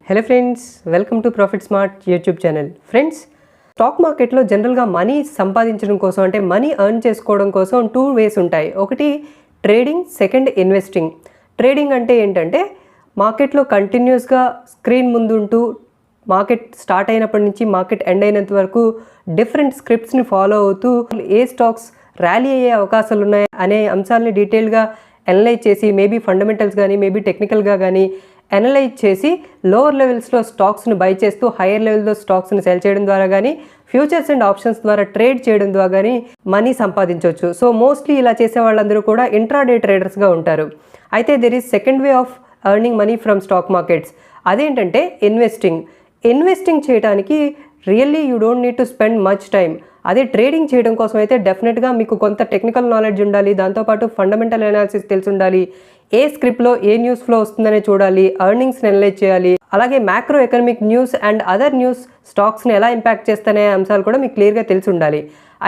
Hello friends, welcome to profit smart YouTube channel. Friends, stock మార్కెట్లో జనరల్గా money సంపాదించడం కోసం అంటే మనీ ఎర్న్ చేసుకోవడం కోసం 2 వేస్ ఉంటాయి. ఒకటి ట్రేడింగ్, సెకండ్ ఇన్వెస్టింగ్. ట్రేడింగ్ అంటే ఏంటంటే మార్కెట్లో కంటిన్యూస్గా స్క్రీన్ ముందుంటూ మార్కెట్ స్టార్ట్ అయినప్పటి నుంచి మార్కెట్ ఎండ్ అయినంత వరకు డిఫరెంట్ స్క్రిప్ట్స్ని ఫాలో అవుతూ ఏ స్టాక్స్ ర్యాలీ అయ్యే అవకాశాలు ఉన్నాయి అనే అంశాలని డీటెయిల్గా అనలైజ్ చేసి మేబీ ఫండమెంటల్స్ కానీ మేబీ టెక్నికల్గా కానీ అనలైజ్ చేసి లోవర్ లెవెల్స్లో స్టాక్స్ని బై చేస్తూ హైయర్ లెవెల్లో స్టాక్స్ని సెల్ చేయడం ద్వారా కానీ ఫ్యూచర్స్ అండ్ ఆప్షన్స్ ద్వారా ట్రేడ్ చేయడం ద్వారా కానీ మనీ సంపాదించవచ్చు. సో మోస్ట్లీ ఇలా చేసే వాళ్ళందరూ కూడా ఇంట్రాడే ట్రేడర్స్గా ఉంటారు. అయితే there is second way of earning money from stock markets. అదేంటంటే ఇన్వెస్టింగ్. ఇన్వెస్టింగ్ చేయడానికి really you don't need to spend much time. అదే ట్రేడింగ్ చేయడం కోసం అయితే డెఫినెట్గా మీకు కొంత టెక్నికల్ నాలెడ్జ్ ఉండాలి, దాంతోపాటు ఫండమెంటల్ అనాలిసిస్ తెలిసి ఉండాలి, ఏ స్క్రిప్ట్లో ఏ న్యూస్ ఫ్లో వస్తుందనే చూడాలి, ఎర్నింగ్స్ని అనలైజ్ చేయాలి, అలాగే macro economic news and other news స్టాక్స్ని ఎలా ఇంపాక్ట్ చేస్తానే అంశాలు కూడా మీకు క్లియర్గా తెలిసి ఉండాలి.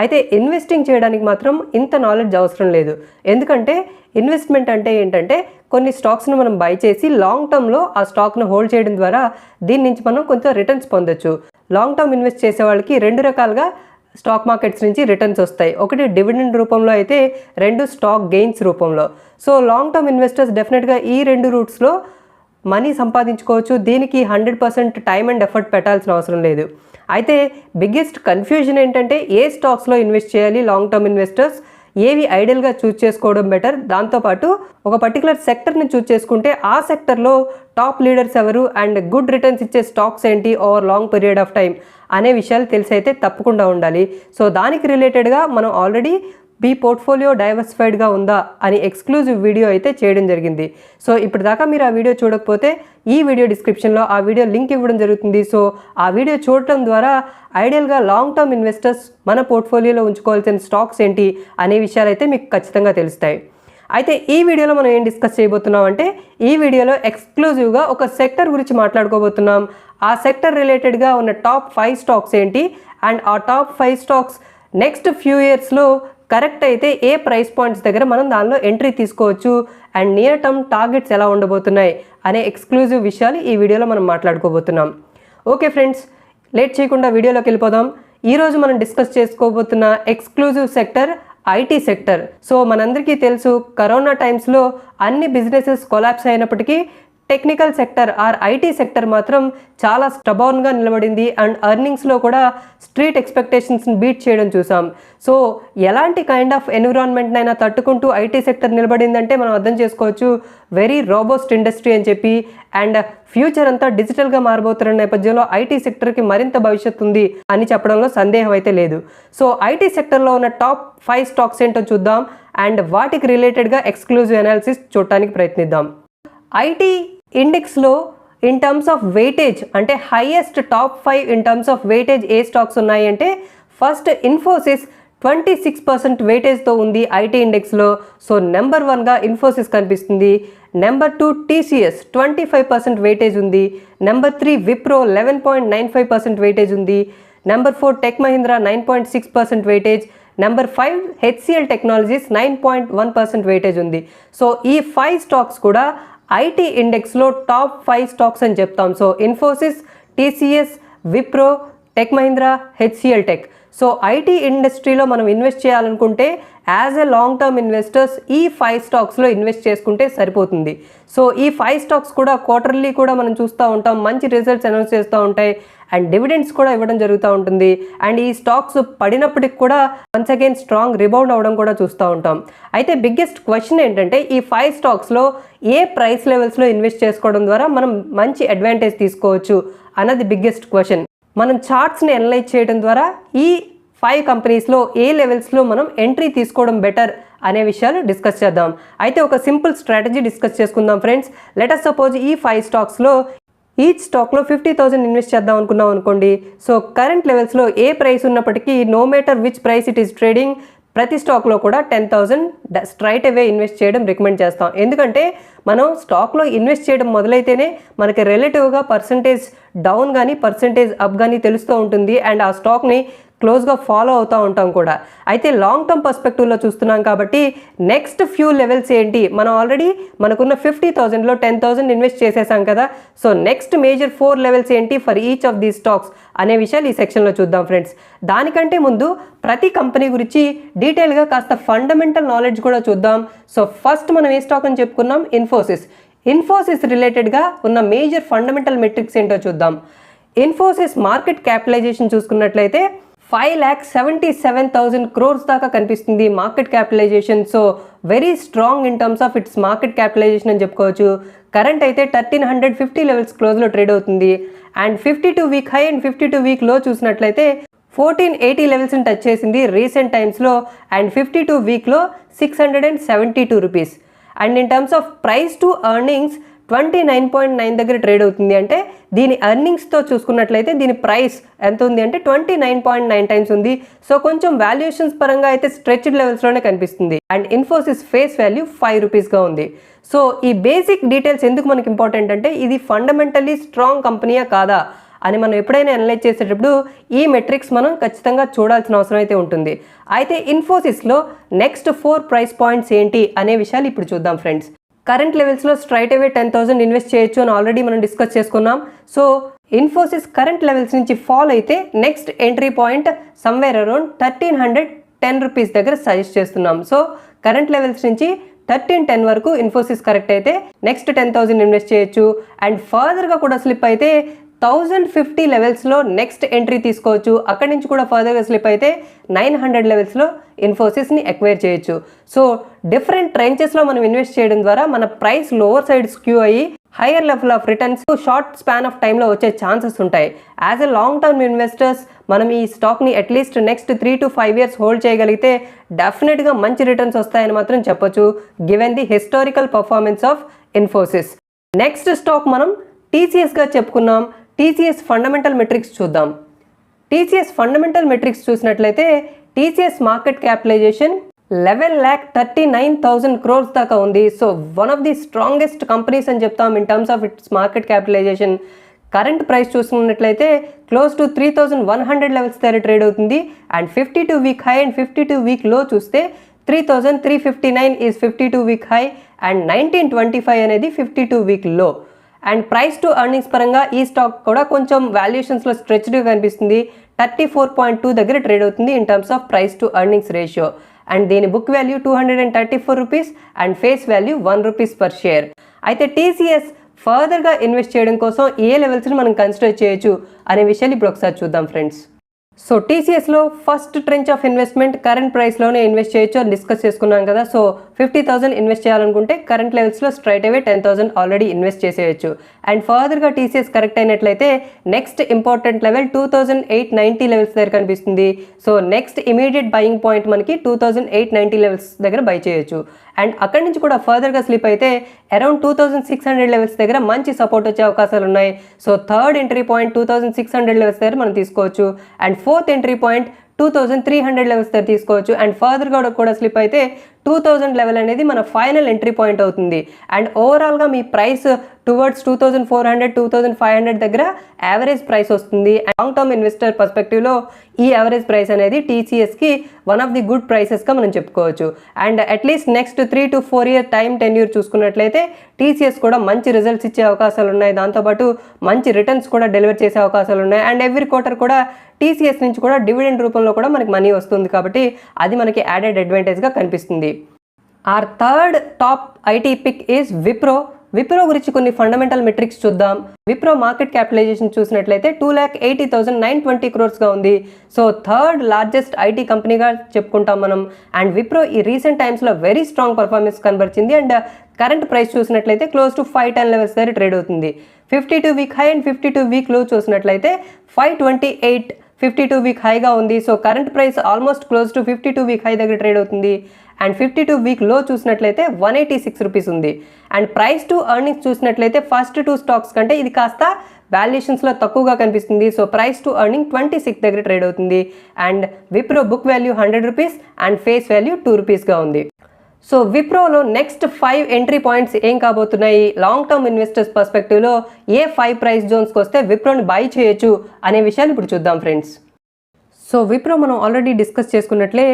అయితే ఇన్వెస్టింగ్ చేయడానికి మాత్రం ఇంత నాలెడ్జ్ అవసరం లేదు. ఎందుకంటే ఇన్వెస్ట్మెంట్ అంటే ఏంటంటే కొన్ని స్టాక్స్ను మనం బై చేసి లాంగ్ టర్మ్లో ఆ స్టాక్ను హోల్డ్ చేయడం ద్వారా దీని నుంచి మనం కొంత రిటర్న్స్ పొందొచ్చు. లాంగ్ టర్మ్ ఇన్వెస్ట్ చేసే వాళ్ళకి 2 రకాలుగా స్టాక్ మార్కెట్స్ నుంచి రిటర్న్స్ వస్తాయి. ఒకటి డివిడెండ్ రూపంలో అయితే, 2 స్టాక్ గెయిన్స్ రూపంలో. సో లాంగ్ టర్మ్ ఇన్వెస్టర్స్ డెఫినెట్గా ఈ 2 రూట్స్లో మనీ సంపాదించుకోవచ్చు. దీనికి 100% టైం అండ్ ఎఫర్ట్ పెట్టాల్సిన అవసరం లేదు. అయితే బిగ్గెస్ట్ కన్ఫ్యూజన్ ఏంటంటే ఏ స్టాక్స్లో ఇన్వెస్ట్ చేయాలి లాంగ్ టర్మ్ ఇన్వెస్టర్స్, ఏవి ఐడియల్గా చూస్ చేసుకోవడం బెటర్, దాంతోపాటు ఒక పర్టికులర్ సెక్టర్ని చూస్ చేసుకుంటే ఆ సెక్టర్లో టాప్ లీడర్స్ ఎవరు అండ్ గుడ్ రిటర్న్స్ ఇచ్చే స్టాక్స్ ఏంటి over long period of time అనే విషయాలు తెలిసి అయితే తప్పకుండా ఉండాలి. సో దానికి రిలేటెడ్గా మనం ఆల్రెడీ మీ పోర్ట్ఫోలియో డైవర్సిఫైడ్గా ఉందా అని ఎక్స్క్లూజివ్ వీడియో అయితే చేయడం జరిగింది. సో ఇప్పటిదాకా మీరు ఆ వీడియో చూడకపోతే ఈ వీడియో డిస్క్రిప్షన్లో ఆ వీడియో లింక్ ఇవ్వడం జరుగుతుంది. సో ఆ వీడియో చూడటం ద్వారా ఐడియల్గా లాంగ్ టర్మ్ ఇన్వెస్టర్స్ మన పోర్ట్ఫోలియోలో ఉంచుకోవాల్సిన స్టాక్స్ ఏంటి అనే విషయాలు అయితే మీకు ఖచ్చితంగా తెలుస్తాయి. అయితే ఈ వీడియోలో మనం ఏం డిస్కస్ చేయబోతున్నాం అంటే ఈ వీడియోలో ఎక్స్క్లూజివ్గా ఒక సెక్టర్ గురించి మాట్లాడుకోబోతున్నాం. ఆ సెక్టర్ రిలేటెడ్గా ఉన్న టాప్ 5 స్టాక్స్ ఏంటి అండ్ ఆ టాప్ 5 స్టాక్స్ నెక్స్ట్ ఫ్యూ ఇయర్స్లో కరెక్ట్ అయితే ఏ ప్రైస్ పాయింట్స్ దగ్గర మనం దానిలో ఎంట్రీ తీసుకోవచ్చు అండ్ నియర్ టర్మ్ టార్గెట్స్ ఎలా ఉండబోతున్నాయి అనే ఎక్స్క్లూజివ్ విషయాలు ఈ వీడియోలో మనం మాట్లాడుకోబోతున్నాం. ఓకే ఫ్రెండ్స్, లేట్ చేయకుండా వీడియోలోకి వెళ్ళిపోదాం. ఈరోజు మనం డిస్కస్ చేసుకోబోతున్న exclusive sector IT sector. So మనందరికీ తెలుసు కరోనా టైమ్స్లో అన్ని బిజినెసెస్ కొలాప్స్ అయినప్పటికీ technical sector or IT sector మాత్రం చాలా స్టబర్న్గా నిలబడింది అండ్ ఎర్నింగ్స్లో కూడా స్ట్రీట్ ఎక్స్పెక్టేషన్స్ని బీట్ చేయడం చూసాం. సో ఎలాంటి కైండ్ ఆఫ్ ఎన్విరాన్మెంట్నైనా తట్టుకుంటూ ఐటీ సెక్టర్ నిలబడిందంటే మనం అర్థం చేసుకోవచ్చు వెరీ రోబోస్ట్ ఇండస్ట్రీ అని చెప్పి అండ్ ఫ్యూచర్ అంతా డిజిటల్గా మారబోతున్న నేపథ్యంలో ఐటీ సెక్టర్కి మరింత భవిష్యత్తు ఉంది అని చెప్పడంలో సందేహం అయితే లేదు. సో ఐటీ సెక్టర్లో ఉన్న టాప్ 5 స్టాక్స్ ఏంటో చూద్దాం అండ్ వాటికి రిలేటెడ్గా ఎక్స్క్లూజివ్ అనాలిసిస్ చూడటానికి ప్రయత్నిద్దాం. ఐటీ ఇండెక్స్లో ఇన్ టర్మ్స్ ఆఫ్ వెయిటేజ్ అంటే highest top 5 in terms of weightage ఏ స్టాక్స్ ఉన్నాయి అంటే ఫస్ట్ ఇన్ఫోసిస్ 26% వెయిటేజ్తో ఉంది ఐటీ ఇండెక్స్లో. సో నెంబర్ 1గా ఇన్ఫోసిస్ కనిపిస్తుంది. నెంబర్ 2 టీసీఎస్ 25% వెయిటేజ్ ఉంది. నెంబర్ 3 విప్రో 11.95% వెయిటేజ్ ఉంది. Number 4 tech Mahindra 9.6% weightage. Number 5 HCl technologies 9.1% weightage ఉంది. సో ఈ 5 స్టాక్స్ కూడా ఐటీ ఇండెక్స్లో టాప్ 5 స్టాక్స్ అని చెప్తాం. So Infosys, TCS, Wipro, tech Mahindra, HCl tech. So IT ఇండస్ట్రీలో మనం ఇన్వెస్ట్ చేయాలనుకుంటే as a long term investors ఈ 5 స్టాక్స్లో ఇన్వెస్ట్ చేసుకుంటే సరిపోతుంది. సో ఈ 5 స్టాక్స్ కూడా క్వార్టర్లీ కూడా మనం చూస్తూ ఉంటాం, మంచి రిజల్ట్స్ అనౌన్స్ చేస్తూ ఉంటాయి అండ్ డివిడెండ్స్ కూడా ఇవ్వడం జరుగుతూ ఉంటుంది. అండ్ ఈ స్టాక్స్ పడినప్పటికి కూడా వన్స్ అగైన్ స్ట్రాంగ్ రిబౌండ్ అవ్వడం కూడా చూస్తూ ఉంటాం. అయితే బిగ్గెస్ట్ క్వశ్చన్ ఏంటంటే ఈ 5 స్టాక్స్లో ఏ ప్రైస్ లెవెల్స్లో ఇన్వెస్ట్ చేసుకోవడం ద్వారా మనం మంచి అడ్వాంటేజ్ తీసుకోవచ్చు అన్నది బిగ్గెస్ట్ క్వశ్చన్. మనం చార్ట్స్ని అనలైజ్ చేయడం ద్వారా ఈ 5 కంపెనీస్లో ఏ లెవెల్స్లో మనం ఎంట్రీ తీసుకోవడం బెటర్ అనే విషయాలు డిస్కస్ చేద్దాం. అయితే ఒక సింపుల్ స్ట్రాటజీ డిస్కస్ చేసుకుందాం ఫ్రెండ్స్. లెట్ us సపోజ్ ఈ 5 స్టాక్స్లో ఈచ్ స్టాక్లో 50,000 ఇన్వెస్ట్ చేద్దాం అనుకున్నాం అనుకోండి. సో కరెంట్ లెవెల్స్లో ఏ ప్రైస్ ఉన్నప్పటికీ no matter which price it is trading ప్రతి స్టాక్లో కూడా 10,000 స్ట్రైట్ అవే ఇన్వెస్ట్ చేయడం రికమెండ్ చేస్తాం. ఎందుకంటే మనం స్టాక్లో ఇన్వెస్ట్ చేయడం మొదలైతేనే మనకి రిలేటివ్గా పర్సంటేజ్ డౌన్ కానీ పర్సంటేజ్ అప్ కానీ తెలుస్తూ ఉంటుంది అండ్ ఆ స్టాక్ని క్లోజ్గా ఫాలో అవుతూ ఉంటాం కూడా. అయితే లాంగ్ టర్మ్ పర్స్పెక్టివ్లో చూస్తున్నాం కాబట్టి నెక్స్ట్ ఫ్యూ లెవెల్స్ ఏంటి, మనం ఆల్రెడీ మనకున్న 50,000లో 10,000 ఇన్వెస్ట్ చేసేసాం కదా. సో నెక్స్ట్ మేజర్ 4 లెవెల్స్ ఏంటి ఫర్ ఈచ్ ఆఫ్ దీ స్టాక్స్ అనే విషయాలు ఈ సెక్షన్లో చూద్దాం ఫ్రెండ్స్. దానికంటే ముందు ప్రతి కంపెనీ గురించి డీటెయిల్గా కాస్త ఫండమెంటల్ నాలెడ్జ్ కూడా చూద్దాం. సో ఫస్ట్ మనం ఏ స్టాక్ అని చెప్పుకున్నాం, ఇన్ఫోసిస్ రిలేటెడ్గా ఉన్న మేజర్ ఫండమెంటల్ మెట్రిక్స్ ఏంటో చూద్దాం. ఇన్ఫోసిస్ మార్కెట్ క్యాపిటలైజేషన్ చూసుకున్నట్లయితే 5,77,000 crores దాకా కనిపిస్తుంది market capitalisation. So very strong in terms of its market capitalisation అని చెప్పుకోవచ్చు. కరెంట్ అయితే 1350 లెవెల్స్ క్లోజ్లో ట్రేడ్ అవుతుంది. And 52 week high and 52 week low చూసినట్లయితే 1480 లెవెల్స్ని టచ్ చేసింది రీసెంట్ టైమ్స్లో. అండ్ 52 వీక్లో 672 rupees. And in terms of price to earnings 29.9 దగ్గర ట్రేడ్ అవుతుంది. అంటే దీని ఎర్నింగ్స్తో చూసుకున్నట్లయితే దీని ప్రైస్ ఎంత ఉంది అంటే 29.9 టైమ్స్ ఉంది. సో కొంచెం వాల్యుయేషన్స్ పరంగా అయితే స్ట్రెచ్డ్ లెవెల్స్లోనే కనిపిస్తుంది. అండ్ ఇన్ఫోసిస్ ఫేస్ వాల్యూ 5 రూపీస్గా ఉంది. సో ఈ బేసిక్ డీటెయిల్స్ ఎందుకు మనకి ఇంపార్టెంట్ అంటే ఇది ఫండమెంటల్లీ స్ట్రాంగ్ కంపెనీయా కాదా అని మనం ఎప్పుడైనా అనలైజ్ చేసేటప్పుడు ఈ మెట్రిక్స్ మనం ఖచ్చితంగా చూడాల్సిన అవసరం అయితే ఉంటుంది. అయితే ఇన్ఫోసిస్లో నెక్స్ట్ 4 ప్రైస్ పాయింట్స్ ఏంటి అనే విషయాలు ఇప్పుడు చూద్దాం ఫ్రెండ్స్. కరెంట్ లెవెల్స్లో స్ట్రైట్ అవే 10,000 ఇన్వెస్ట్ చేయొచ్చు అని ఆల్రెడీ మనం డిస్కస్ చేసుకున్నాం. సో ఇన్ఫోసిస్ కరెంట్ లెవెల్స్ నుంచి ఫాల్ అయితే next entry point somewhere around 1310 rupees దగ్గర సజెస్ట్ చేస్తున్నాం. సో కరెంట్ లెవెల్స్ నుంచి 1310 వరకు ఇన్ఫోసిస్ కరెక్ట్ అయితే నెక్స్ట్ 10,000 ఇన్వెస్ట్ చేయొచ్చు. అండ్ ఫర్దర్గా కూడా స్లిప్ అయితే 1050 లెవెల్స్లో నెక్స్ట్ ఎంట్రీ తీసుకోవచ్చు. అక్కడి నుంచి కూడా ఫర్దర్గా స్లిప్ అయితే 900 లెవెల్స్లో ఇన్ఫోసిస్ని ఎక్వైర్ చేయొచ్చు. సో డిఫరెంట్ ట్రెంచెస్లో మనం ఇన్వెస్ట్ చేయడం ద్వారా మన ప్రైస్ లోవర్ సైడ్ స్క్యూ అయ్యి higher level of returns short span of టైంలో వచ్చే ఛాన్సెస్ ఉంటాయి. As a long term investors మనం ఈ స్టాక్ని at least next 3 to 5 years hold చేయగలిగితే డెఫినెట్గా మంచి రిటర్న్స్ వస్తాయని మాత్రం చెప్పొచ్చు given the historical performance of Infosys. Next stock మనం టీసీఎస్గా చెప్పుకున్నాం. టీసీఎస్ ఫండమెంటల్ మెట్రిక్స్ చూద్దాం. టీసీఎస్ ఫండమెంటల్ మెట్రిక్స్ చూసినట్లయితే టీసీఎస్ మార్కెట్ క్యాపిటలైజేషన్ 11,39,000 crores దాకా ఉంది. So one of the strongest companies అని చెప్తాం in terms of its market capitalisation. Current price చూసుకున్నట్లయితే క్లోజ్ టు 3,100 లెవెల్స్ దగ్గర ట్రేడ్ అవుతుంది. And 52 week high and 52 week low చూస్తే 3,359 is 52 week high and 1925 అనేది 52 week లో. అండ్ ప్రైస్ టు ఎర్నింగ్స్ పరంగా ఈ స్టాక్ కూడా కొంచెం వాల్యుయేషన్స్లో స్ట్రెచ్డ్గా కనిపిస్తుంది. 34.2 దగ్గర ట్రేడ్ అవుతుంది in terms of price to earnings ratio. And దీని book value 234 rupees and face value 1 rupees per share. అయితే టీసీఎస్ ఫర్దర్గా ఇన్వెస్ట్ చేయడం కోసం ఏ లెవెల్స్ని మనం కన్సిడర్ చేయొచ్చు అనే విషయాలు ఇప్పుడు ఒకసారి చూద్దాం ఫ్రెండ్స్. సో టీసీఎస్లో first trench of investment current ప్రైస్లోనే ఇన్వెస్ట్ చేయొచ్చు అని డిస్కస్ చేసుకున్నాం కదా. సో 50,000 ఇన్వెస్ట్ చేయాలనుకుంటే కరెంట్ లెవెల్స్లో స్ట్రైట్ అవే 10,000 ఆల్రెడీ ఇన్వెస్ట్ చేసేయచ్చు. అండ్ ఫర్దర్గా టీసీఎస్ కరెక్ట్ అయినట్లయితే నెక్స్ట్ ఇంపార్టెంట్ లెవెల్ 2,890 లెవెల్స్ దగ్గర కనిపిస్తుంది. So next immediate buying point మనకి 2,890 లెవెల్స్ దగ్గర బై చేయొచ్చు. అండ్ అక్కడి నుంచి కూడా ఫర్దర్గా స్లిప్ అయితే అరౌండ్ 2,600 లెవెల్స్ దగ్గర మంచి సపోర్ట్ వచ్చే అవకాశాలు ఉన్నాయి. So third entry point 2,600 levels దగ్గర మనం తీసుకోవచ్చు. And fourth entry point 2,300 levels దగ్గర తీసుకోవచ్చు. అండ్ ఫర్దర్గా కూడా స్లిప్ అయితే 2,000 లెవెల్ అనేది మన ఫైనల్ ఎంట్రీ పాయింట్ అవుతుంది. అండ్ ఓవరాల్గా మీ ప్రైస్ టువర్డ్స్ 2,400 2,500 దగ్గర యావరేజ్ ప్రైస్ వస్తుంది. లాంగ్ టర్మ్ ఇన్వెస్టర్ పర్స్పెక్టివ్లో ఈ యావరేజ్ ప్రైస్ అనేది టీసీఎస్కి వన్ ఆఫ్ ది గుడ్ ప్రైసెస్గా మనం చెప్పుకోవచ్చు. And at least next 3 to 4 year time tenure చూసుకున్నట్లయితే టీసీఎస్ కూడా మంచి రిజల్ట్స్ ఇచ్చే అవకాశాలు ఉన్నాయి. దాంతోపాటు మంచి రిటర్న్స్ కూడా డెలివర్ చేసే అవకాశాలు ఉన్నాయి. అండ్ ఎవ్రీ క్వార్టర్ కూడా టీసీఎస్ నుంచి కూడా డివిడెండ్ రూపంలో కూడా మనకి మనీ వస్తుంది కాబట్టి అది మనకి యాడెడ్ అడ్వాంటేజ్గా కనిపిస్తుంది. Our third top IT pick is Wipro గురించి కొన్ని ఫండమెంటల్ మెట్రిక్స్ చూద్దాం. విప్రో మార్కెట్ క్యాపిటలైజేషన్ చూసినట్లయితే 2,80,920 crores ఉంది. సో థర్డ్ లార్జెస్ట్ ఐటీ కంపెనీగా చెప్పుకుంటాం మనం. అండ్ విప్రో ఈ రీసెంట్ టైమ్స్లో వెరీ స్ట్రాంగ్ పర్ఫార్మెన్స్ కనబరిచింది. అండ్ కరెంట్ ప్రైస్ చూసినట్లయితే క్లోజ్ టు 510 లెవెల్స్ దగ్గర ట్రేడ్ అవుతుంది. 52 week high and 52 week low చూసినట్లయితే 528 52 వీక్ హైగా ఉంది. So current price almost close to 52 week high దగ్గర ట్రేడ్ అవుతుంది. అండ్ 52 వీక్ లో చూసినట్లయితే 186 రూపీస్ ఉంది. అండ్ ప్రైస్ టు ఎర్నింగ్స్ చూసినట్లయితే ఫస్ట్ 2 స్టాక్స్ కంటే ఇది కాస్త వాల్యుయేషన్స్లో తక్కువగా కనిపిస్తుంది. సో ప్రైస్ టు ఎర్నింగ్ 26 దగ్గర ట్రేడ్ అవుతుంది. And Wipro book value 100 rupees and face value 2 రూపీస్గా ఉంది. సో విప్రోలో నెక్స్ట్ 5 ఎంట్రీ పాయింట్స్ ఏం కాబోతున్నాయి, లాంగ్ టర్మ్ ఇన్వెస్టర్స్ పర్స్పెక్టివ్లో ఏ 5 ప్రైస్ జోన్స్కి వస్తే విప్రోని బై చేయొచ్చు అనే విషయాలు ఇప్పుడు చూద్దాం ఫ్రెండ్స్. సో విప్రో మనం ఆల్రెడీ డిస్కస్ చేసుకున్నట్లే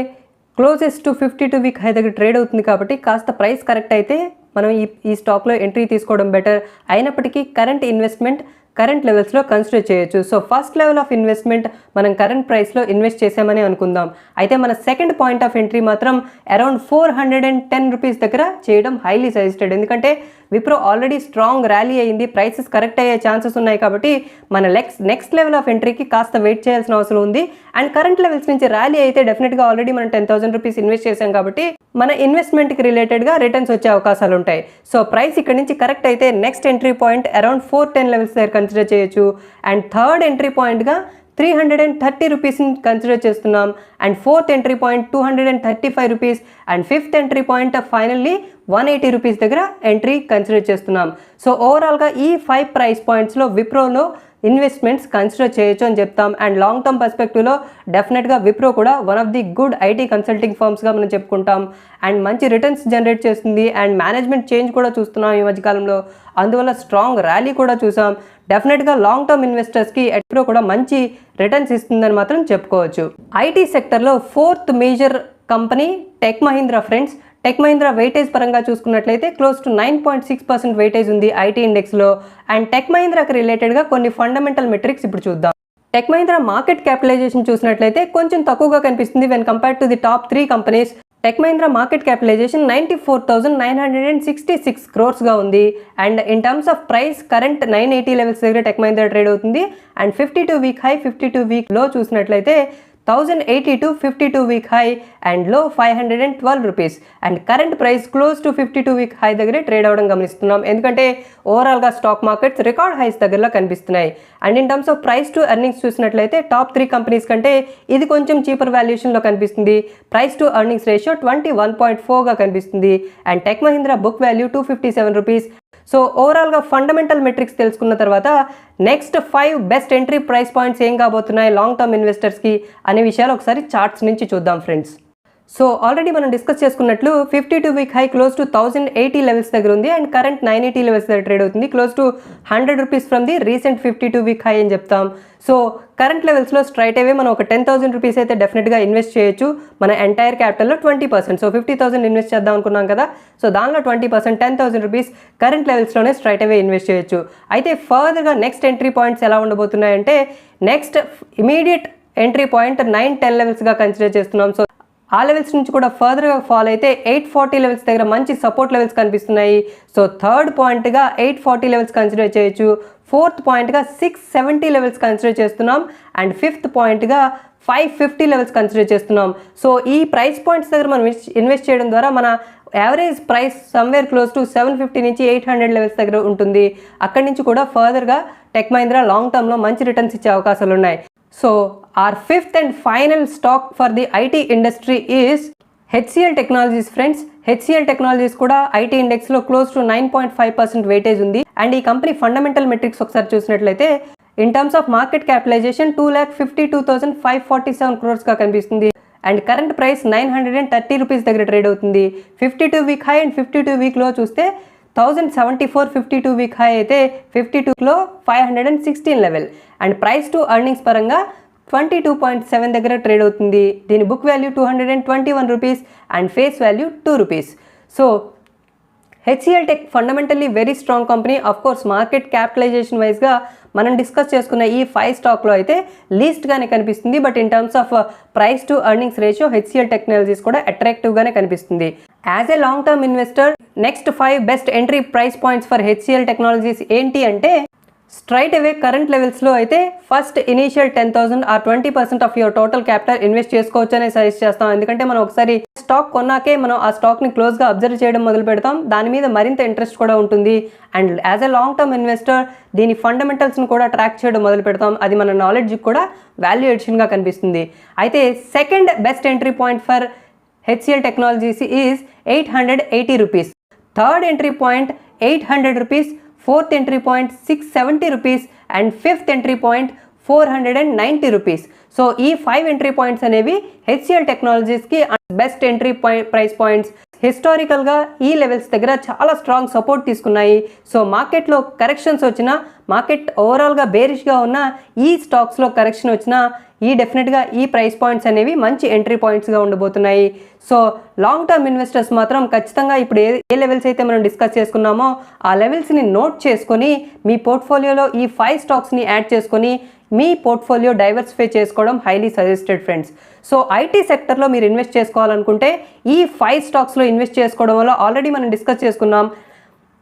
క్లోజెస్ట్ టు 52 వీక్ హై దగ్గర ట్రేడ్ అవుతుంది కాబట్టి కాస్త ప్రైస్ కరెక్ట్ అయితే మనం ఈ స్టాక్లో ఎంట్రీ తీసుకోవడం బెటర్. అయినప్పటికీ కరెంట్ ఇన్వెస్ట్మెంట్ కరెంట్ లెవెల్స్లో కన్సిడర్ చేయొచ్చు. So first level of investment మనం కరెంట్ ప్రైస్లో ఇన్వెస్ట్ చేసామని అనుకుందాం. అయితే మన సెకండ్ పాయింట్ ఆఫ్ ఎంట్రీ మాత్రం అరౌండ్ 410 రూపీస్ దగ్గర చేయడం హైలీ సజెస్టెడ్. ఎందుకంటే విప్రో ఆల్రెడీ స్ట్రాంగ్ ర్యాలీ అయింది, ప్రైసెస్ కరెక్ట్ అయ్యే ఛాన్సెస్ ఉన్నాయి కాబట్టి మన నెక్స్ట్ లెవెల్ ఆఫ్ ఎంట్రీకి కాస్త వెయిట్ చేయాల్సిన అవసరం ఉంది. అండ్ కరెంట్ లెవెల్స్ నుంచి ర్యాలీ అయితే డెఫినెట్గా ఆల్రెడీ మనం 10,000 రూపీస్ ఇన్వెస్ట్ చేసాం కాబట్టి మన ఇన్వెస్ట్మెంట్కి రిలేటెడ్గా రిటర్న్స్ వచ్చే అవకాశాలు ఉంటాయి. సో ప్రైస్ ఇక్కడ నుంచి కరెక్ట్ అయితే next entry point around 410 levels దగ్గర కన్సిడర్ చేయొచ్చు. అండ్ థర్డ్ ఎంట్రీ పాయింట్గా 330 రూపీస్ని కన్సిడర్ చేస్తున్నాం. And fourth entry point 235 rupees. And fifth entry point finally 180 rupees దగ్గర ఎంట్రీ కన్సిడర్ చేస్తున్నాం. సో ఓవరాల్గా ఈ 5 ప్రైస్ పాయింట్స్లో విప్రోలో ఇన్వెస్ట్మెంట్స్ కన్సిడర్ చేయొచ్చు అని చెప్తాం. అండ్ లాంగ్ టర్మ్ పర్స్పెక్టివ్లో డెఫినెట్గా విప్రో కూడా one of the good IT consulting ఫర్మ్స్గా మనం చెప్పుకుంటాం. అండ్ మంచి రిటర్న్స్ జనరేట్ చేస్తుంది. అండ్ మేనేజ్మెంట్ చేంజ్ కూడా చూస్తున్నాం ఈ మధ్యకాలంలో, అందువల్ల స్ట్రాంగ్ ర్యాలీ కూడా చూసాం. డెఫినెట్గా లాంగ్ టర్మ్ ఇన్వెస్టర్స్కి విప్రో కూడా మంచి రిటర్న్స్ ఇస్తుందని మాత్రం చెప్పుకోవచ్చు. ఐటీ సెక్టర్లో fourth major company tech Mahindra friends. Tech Mahindra weightage పరంగా చూసుకున్నట్లయితే క్లోజ్ టు 9.6% వెయిటేజ్ ఉంది ఐటీ ఇండెక్స్లో. అండ్ టెక్ మహీంద్రాకి రిలేటెడ్గా కొన్ని ఫండమెంటల్ మెట్రిక్స్ ఇప్పుడు చూద్దాం. టెక్ మహీంద్రా మార్కెట్ క్యాపిటలైజేషన్ చూసినట్లయితే కొంచెం తక్కువగా కనిపిస్తుంది when compared to the top 3 companies. Tech Mahindra market capitalisation 94,966 క్రోర్స్గా ఉంది. And in terms of price current 980 levels దగ్గర టెక్ మహీంద్రా ట్రేడ్ అవుతుంది. And 52 week high 52 week low చూసినట్లయితే 1082 52 week high and low 512 rupees. And current price close to 52 week high దగ్గరే trade అవ్వడం గమనిస్తున్నాం. ఎందుకంటే ఓవరాల్గా స్టాక్ మార్కెట్స్ రికార్డ్ హైస్ దగ్గరలో కనిపిస్తున్నాయి. And in terms of price to earnings చూసినట్లయితే టాప్ 3 కంపెనీస్ కంటే ఇది కొంచెం చీపర్ వాల్యుయేషన్లో కనిపిస్తుంది. ప్రైస్ టు ఎర్నింగ్స్ రేషియో 21.4గా కనిపిస్తుంది. And tech Mahindra book value 257 rupees. So ఓవరాల్గా ఫండమెంటల్ మెట్రిక్స్ తెలుసుకున్న తర్వాత next 5 best entry price points ఏం కాబోతున్నాయి లాంగ్ టర్మ్ ఇన్వెస్టర్స్కి అనే విషయాలు ఒకసారి చార్ట్స్ నుంచి చూద్దాం ఫ్రెండ్స్. సో ఆల్రెడీ మనం డిస్కస్ చేసుకున్నట్లు 52 week high close to 1080 levels దగ్గర ఉంది. అండ్ కరెంట్ 980 లెవెల్స్ దగ్గర ట్రేడ్ అవుతుంది. Close to 100 rupees from the recent 52 week high అని చెప్తాం. సో కరెంట్ లెవెల్స్లో స్ట్రైట్ అవే మనం ఒక 10,000 రూపీస్ అయితే డెఫినెట్గా ఇన్వెస్ట్ చేయొచ్చు మన ఎంటైర్ క్యాపిటల్లో 20%. సో 50,000 ఇన్వెస్ట్ చేద్దాం అనుకున్నాం కదా, సో దానిలో 20% 10,000 రూపీస్ కరెంట్ లెవెల్స్లోనే స్ట్రైట్ అవే ఇన్వెస్ట్ చేయొచ్చు. అయితే ఫర్దర్గా నెక్స్ట్ ఎంట్రీ పాయింట్స్ ఎలా ఉండబోతున్నాయంటే నెక్స్ట్ ఇమీడియట్ ఎంట్రీ పాయింట్ 9-10 లెవెల్స్గా కన్సిడర్ చేస్తున్నాం. సో ఆ లెవెల్స్ నుంచి కూడా ఫర్దర్గా ఫాల్ అయితే 840 లెవెల్స్ దగ్గర మంచి సపోర్ట్ లెవెల్స్ కనిపిస్తున్నాయి. సో థర్డ్ పాయింట్గా 840 లెవెల్స్ కన్సిడర్ చేయొచ్చు. ఫోర్త్ పాయింట్గా 670 లెవెల్స్ కన్సిడర్ చేస్తున్నాం. అండ్ ఫిఫ్త్ పాయింట్గా 550 లెవెల్స్ కన్సిడర్ చేస్తున్నాం. సో ఈ ప్రైస్ పాయింట్స్ దగ్గర మనం ఇన్వెస్ట్ చేయడం ద్వారా మన average price somewhere close to 750 నుంచి 800 లెవెల్స్ దగ్గర ఉంటుంది. అక్కడి నుంచి కూడా ఫర్దర్గా టెక్ మహీంద్రా లాంగ్ టర్మ్లో మంచి రిటర్న్స్ ఇచ్చే అవకాశాలు ఉన్నాయి. So our fifth and final stock for the IT industry is HCL Technologies friends. HCL Technologies కూడా IT ఇండెక్స్లో క్లోజ్ టు 9.5% వెయిటేజ్ ఉంది. అండ్ ఈ కంపెనీ ఫండమెంటల్ మెట్రిక్స్ ఒకసారి చూసినట్లయితే in terms of market capitalisation 2,52,547 క్రోర్స్గా కనిపిస్తుంది. అండ్ కరెంట్ ప్రైస్ 930 రూపీస్ దగ్గర trade అవుతుంది. 52 week high and 52 week low చూస్తే 1074 52 వీక్ హై అయితే 52లో 516 level. And price to earnings పరంగా 22.7 దగ్గర ట్రేడ్ అవుతుంది. దీని book value 221 rupees and face value 2 rupees. So HCL tech fundamentally very strong company. Of course market capitalisation వైజ్గా మనం discuss చేసుకున్న ఈ 5 స్టాక్లో అయితే లీస్ట్గానే కనిపిస్తుంది. But in terms of price to earnings ratio HCL technologies కూడా అట్రాక్టివ్గానే కనిపిస్తుంది. As a long term investor next 5 best entry price points for HCL technologies ఏంటి అంటే స్ట్రైట్ అవే కరెంట్ లెవెల్స్లో అయితే first initial 10,000 or 20% of your total capital invest చేసుకోవచ్చు అనే suggest చేస్తాం. ఎందుకంటే మనం ఒకసారి స్టాక్ కొన్నాకే మనం ఆ స్టాక్ని క్లోజ్గా అబ్జర్వ్ చేయడం మొదలు పెడతాం. దాని మీద మరింత ఇంట్రెస్ట్ కూడా ఉంటుంది. And as a long term investor దీని ఫండమెంటల్స్ని కూడా ట్రాక్ చేయడం మొదలు పెడతాం. అది మన నాలెడ్జ్కి కూడా వాల్యూ ఎడిషన్గా కనిపిస్తుంది. అయితే second best entry point for HCL technologies is 880 rupees. Third entry point 800 rupees. Fourth entry point 670 rupees and fifth entry point 490 rupees. So ఈ 5 ఎంట్రీ పాయింట్స్ అనేవి హెచ్సిఎల్ టెక్నాలజీస్కి బెస్ట్ ఎంట్రీ ప్రైస్ పాయింట్స్. హిస్టారికల్గా ఈ లెవెల్స్ దగ్గర చాలా స్ట్రాంగ్ సపోర్ట్ తీసుకున్నాయి. So మార్కెట్లో కరెక్షన్స్ వచ్చినా, మార్కెట్ ఓవరాల్గా బేరిష్గా ఉన్న ఈ స్టాక్స్లో కరెక్షన్ వచ్చినా డెఫినెట్గా ఈ ప్రైస్ పాయింట్స్ అనేవి మంచి ఎంట్రీ పాయింట్స్గా ఉండబోతున్నాయి. సో లాంగ్ టర్మ్ ఇన్వెస్టర్స్ మాత్రం ఖచ్చితంగా ఇప్పుడు ఏ లెవెల్స్ అయితే మనం డిస్కస్ చేసుకున్నామో ఆ లెవెల్స్ని నోట్ చేసుకొని మీ పోర్ట్ఫోలియోలో ఈ 5 స్టాక్స్ని యాడ్ చేసుకొని మీ పోర్ట్ఫోలియో డైవర్సిఫై చేసుకోవడం highly suggested friends. So IT సెక్టర్లో మీరు ఇన్వెస్ట్ చేసుకోవాలనుకుంటే ఈ 5 స్టాక్స్లో ఇన్వెస్ట్ చేసుకోవడం వల్ల ఆల్రెడీ మనం డిస్కస్ చేసుకున్నాం.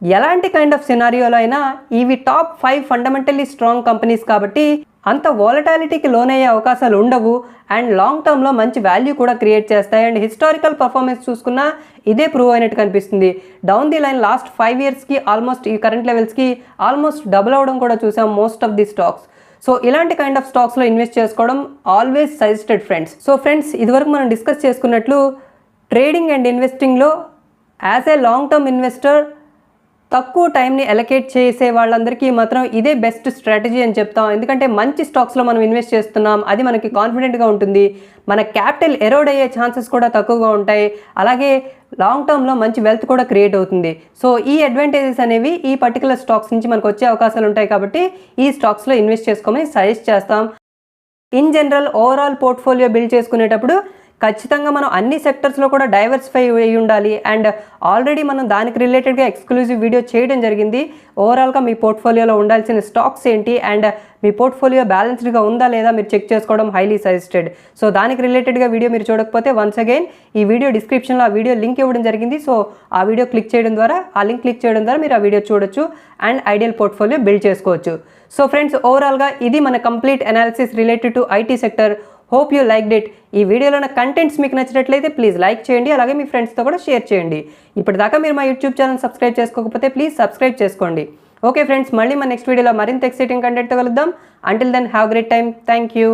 ఎలాంటి కైండ్ ఆఫ్ సినారియోలో అయినా ఇవి టాప్ 5 ఫండమెంటల్లీ స్ట్రాంగ్ కంపెనీస్ కాబట్టి అంత వాలటాలిటీకి లోనయ్యే అవకాశాలు ఉండవు. అండ్ లాంగ్ టర్మ్లో మంచి వాల్యూ కూడా క్రియేట్ చేస్తాయి. అండ్ హిస్టారికల్ పర్ఫార్మెన్స్ చూసుకున్నా ఇదే ప్రూవ్ అయినట్టు కనిపిస్తుంది. డౌన్ ది లైన్ లాస్ట్ 5 ఇయర్స్కి ఆల్మోస్ట్ ఈ కరెంట్ లెవెల్స్కి ఆల్మోస్ట్ డబుల్ అవడం కూడా చూసాం most of the stocks. So ఇలాంటి కైండ్ ఆఫ్ స్టాక్స్లో ఇన్వెస్ట్ చేసుకోవడం always suggested friends. So friends, ఇదివరకు మనం డిస్కస్ చేసుకున్నట్లు ట్రేడింగ్ అండ్ ఇన్వెస్టింగ్లో as a long term investor తక్కువ టైంని అలొకేట్ చేసే వాళ్ళందరికీ మాత్రం ఇదే బెస్ట్ స్ట్రాటజీ అని చెప్తాం. ఎందుకంటే మంచి స్టాక్స్లో మనం ఇన్వెస్ట్ చేస్తున్నాం, అది మనకి కాన్ఫిడెంట్గా ఉంటుంది, మన క్యాపిటల్ ఎరోడ్ అయ్యే ఛాన్సెస్ కూడా తక్కువగా ఉంటాయి, అలాగే లాంగ్ టర్మ్లో మంచి వెల్త్ కూడా క్రియేట్ అవుతుంది. సో ఈ అడ్వాంటేజెస్ అనేవి ఈ పర్టికులర్ స్టాక్స్ నుంచి మనకు వచ్చే అవకాశాలు ఉంటాయి కాబట్టి ఈ స్టాక్స్లో ఇన్వెస్ట్ చేసుకోమని సజెస్ట్ చేస్తాం. In general overall portfolio build చేసుకునేటప్పుడు ఖచ్చితంగా మనం అన్ని సెక్టర్స్లో కూడా డైవర్సిఫై అయి ఉండాలి. అండ్ ఆల్రెడీ మనం దానికి రిలేటెడ్గా ఎక్స్క్లూజివ్ వీడియో చేయడం జరిగింది. ఓవరాల్గా మీ పోర్ట్ఫోలియోలో ఉండాల్సిన స్టాక్స్ ఏంటి అండ్ మీ పోర్ట్ఫోలియో బ్యాలెన్స్డ్గా ఉందా లేదా మీరు చెక్ చేసుకోవడం హైలీ సజెస్టెడ్. సో దానికి రిలేటెడ్గా వీడియో మీరు చూడకపోతే వన్స్ అగైన్ ఈ వీడియో డిస్క్రిప్షన్లో ఆ వీడియో లింక్ ఇవ్వడం జరిగింది. సో ఆ వీడియో క్లిక్ చేయడం ద్వారా, ఆ లింక్ క్లిక్ చేయడం ద్వారా మీరు ఆ వీడియో చూడొచ్చు అండ్ ఐడియల్ పోర్ట్ఫోలియో బిల్డ్ చేసుకోవచ్చు. సో ఫ్రెండ్స్, ఓవరాల్గా ఇది మన complete analysis related to IT sector. Hope you liked it. ఈ వీడియోలో ఉన్న కంటెంట్స్ మీకు నచ్చినట్లయితే ప్లీజ్ లైక్ చేయండి, అలాగే మీ ఫ్రెండ్స్తో కూడా షేర్ చేయండి. ఇప్పటిదాకా మీరు మా యూట్యూబ్ ఛానల్ సబ్స్క్రైబ్ చేసుకోకపోతే ప్లీజ్ సబ్స్క్రైబ్ చేసుకోండి. ఓకే ఫ్రెండ్స్, మళ్ళీ మన నెక్స్ట్ వీడియోలో మరింత ఎక్సైటింగ్ కంటెంట్తో కలుద్దాం. Until then have great time. Thank you.